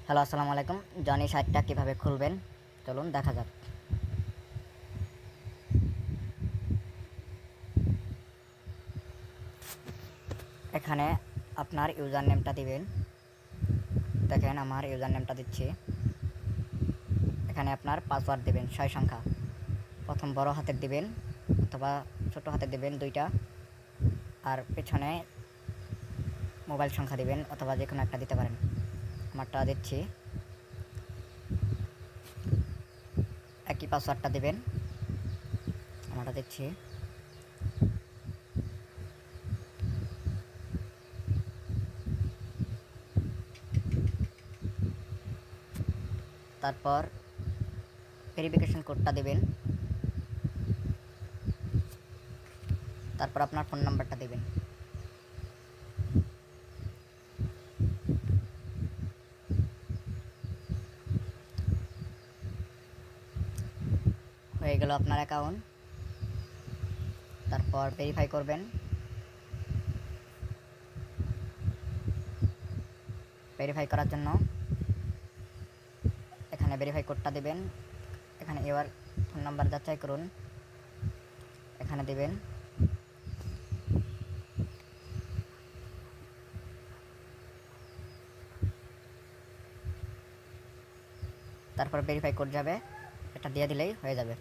Hello, আসসালামু আলাইকুম। Johnny সাইটটা কীভাবে খুলবেন চলুন দেখা যাক। এখানে আপনার ইউজার নেমটা দিবেন। দেখেন আমার ইউজার নেমটা দিচ্ছি। এখানে আপনার পাসওয়ার্ড দিবেন 6 সংখ্যা। প্রথম বড় হাতের দিবেন অথবা ছোট হাতের দিবেন দুইটা, আর পেছনে মোবাইল সংখ্যা দিবেন অথবা যে কোনো একটা দিতে পারেন। আমারটা দিচ্ছি। একই পাসওয়ার্ডটা দিবেন, আমারটা দিচ্ছি। তারপর ভেরিফিকেশন কোডটা দিবেন। তারপর আপনার ফোন নাম্বারটা দিবেন। হয়ে গেল আপনার অ্যাকাউন্ট। তারপর ভেরিফাই করবেন। ভেরিফাই করার জন্য এখানে ভেরিফাই কোডটা দিবেন। এখানে এবার ফোন নাম্বার যাচাই করুন, এখানে দিবেন। তারপর ভেরিফাই কোড যাবে, এটা দিয়ে দিলেই হয়ে যাবে।